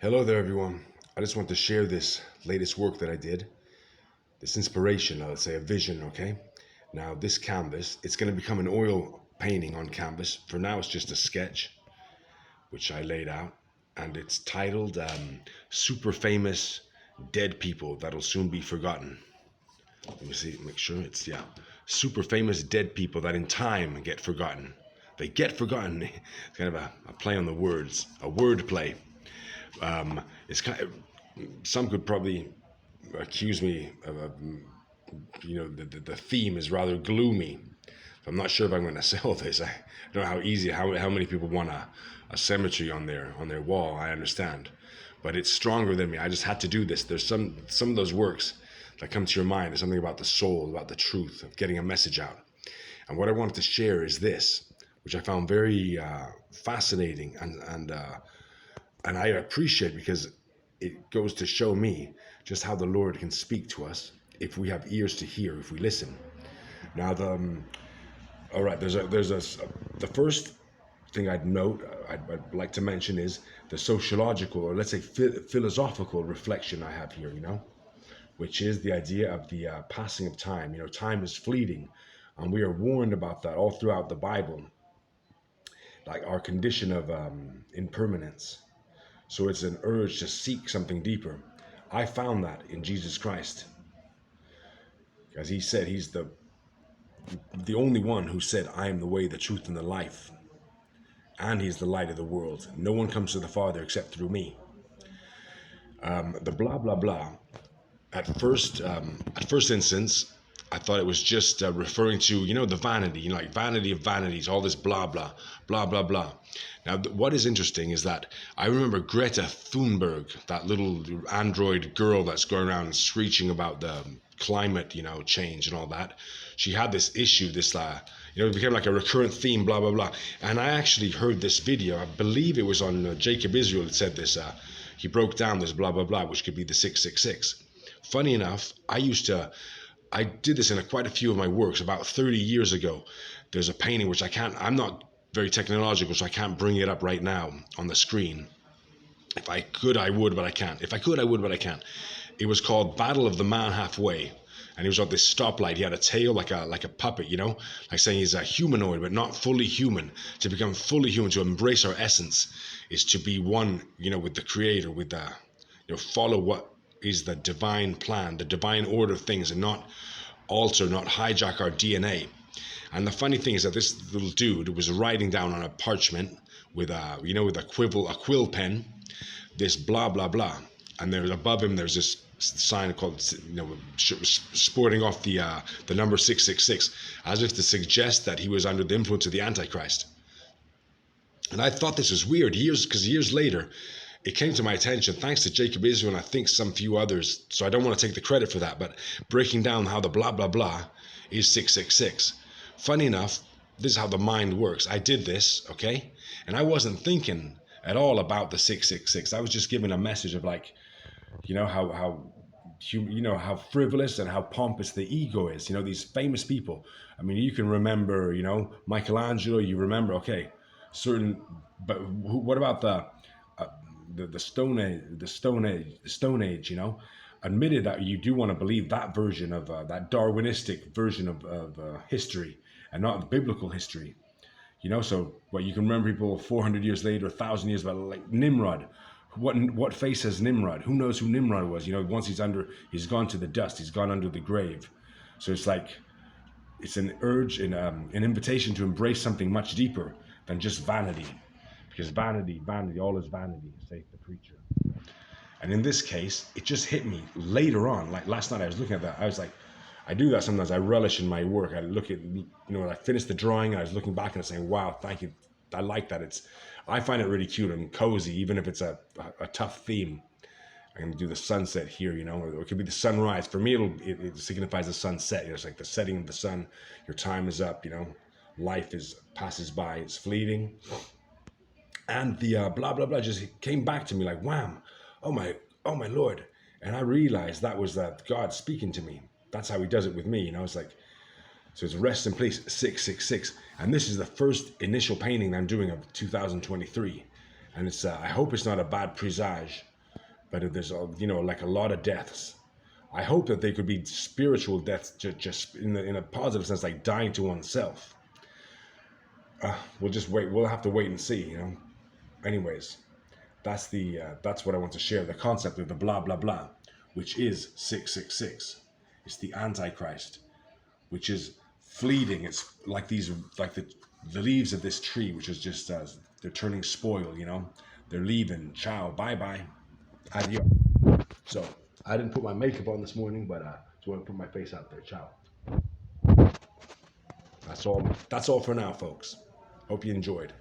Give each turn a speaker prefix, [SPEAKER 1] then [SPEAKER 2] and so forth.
[SPEAKER 1] Hello there, everyone. I just want to share this latest work that I did, this inspiration, let's say a vision, okay? Now, this canvas, it's going to become an oil painting on canvas. For now, it's just a sketch, which I laid out, and it's titled Super Famous Dead People That'll Soon Be Forgotten. Let me see, make sure it's, yeah. Super famous dead people that in time get forgotten. They get forgotten. It's kind of a play on the words, a word play. It's kind of, some could probably accuse me of, the theme is rather gloomy. I'm not sure if I'm going to sell this. I don't know how many people want a cemetery on their wall. I understand, but it's stronger than me. I just had to do this. There's some of those works that come to your mind. There's something about the soul, about the truth of getting a message out. And what I wanted to share is this, which I found very fascinating and I appreciate, because it goes to show me just how the Lord can speak to us if we have ears to hear, if we listen. Now, all right, the first thing I'd note, I'd like to mention is the sociological, or let's say philosophical reflection I have here, which is the idea of the passing of time. Time is fleeting, and we are warned about that all throughout the Bible, like our condition of impermanence. So it's an urge to seek something deeper. I found that in Jesus Christ. As he said, he's the only one who said, I am the way, the truth, and the life. And he's the light of the world. No one comes to the Father except through me. The blah, blah, blah. At first instance, I thought it was just referring to, the vanity, like vanity of vanities, all this blah, blah, blah, blah, blah. Now, what is interesting is that I remember Greta Thunberg, that little android girl that's going around screeching about the climate, change and all that. She had this issue, it became like a recurrent theme, blah, blah, blah. And I actually heard this video. I believe it was on Jacob Israel that said this. He broke down this blah, blah, blah, which could be the 666. Funny enough, I did this in quite a few of my works about 30 years ago. There's a painting which I'm not very technological, so I can't bring it up right now on the screen. If I could, I would, but I can't. If I could, I would, but I can't. It was called Battle of the Man Halfway. And he was on this stoplight. He had a tail like a puppet, like saying he's a humanoid, but not fully human. To become fully human, to embrace our essence, is to be one, with the Creator, with the, follow what is the divine plan, the divine order of things, and not alter, not hijack our DNA. And the funny thing is that this little dude was writing down on a parchment with with a quill pen, this blah, blah, blah. And there's above him, there's this sign called, sporting off the number 666, as if to suggest that he was under the influence of the Antichrist. And I thought this was weird because years later, it came to my attention, thanks to Jacob Israel and I think some few others, so I don't want to take the credit for that, but breaking down how the blah, blah, blah is 666. Funny enough, this is how the mind works. I did this, okay? And I wasn't thinking at all about the 666. I was just giving a message of how frivolous and how pompous the ego is. These famous people. I mean, you can remember, Michelangelo, you remember, okay, but what about the Stone Age, admitted that you do want to believe that version of that Darwinistic version of history and not the biblical history, so what you can remember people 400 years later, 1,000 years, but like Nimrod, what face has Nimrod? Who knows who Nimrod was? Once he's gone to the dust, he's gone under the grave. So it's like, it's an urge, an invitation to embrace something much deeper than just vanity. Because vanity, all is vanity, saith the preacher. And in this case, it just hit me later on. Like last night I was looking at that, I was like, I do that sometimes. I relish in my work. I look at, when I finished the drawing, and I was looking back and saying, wow, thank you. I like that. I find it really cute and cozy, even if it's a tough theme. I'm gonna do the sunset here, or it could be the sunrise. For me, it signifies the sunset. It's like the setting of the sun. Your time is up. Life passes by. It's fleeting. And the blah blah blah just came back to me like wham! Oh my Lord! And I realized that was God speaking to me. That's how He does it with me. It's like, so it's rest in peace 666, and this is the first initial painting I'm doing of 2023, and it's I hope it's not a bad presage but there's like a lot of deaths. I hope that they could be spiritual deaths, just in a positive sense, like dying to oneself. We'll just wait. We'll have to wait and see. Anyways, that's what I want to share. The concept of the blah blah blah, which is 666. It's the Antichrist, which is fleeting. It's like the leaves of this tree, which is just they're turning spoil. They're leaving. Ciao. Bye bye. Adios. So I didn't put my makeup on this morning, but just want to put my face out there. Ciao. That's all for now, folks. Hope you enjoyed.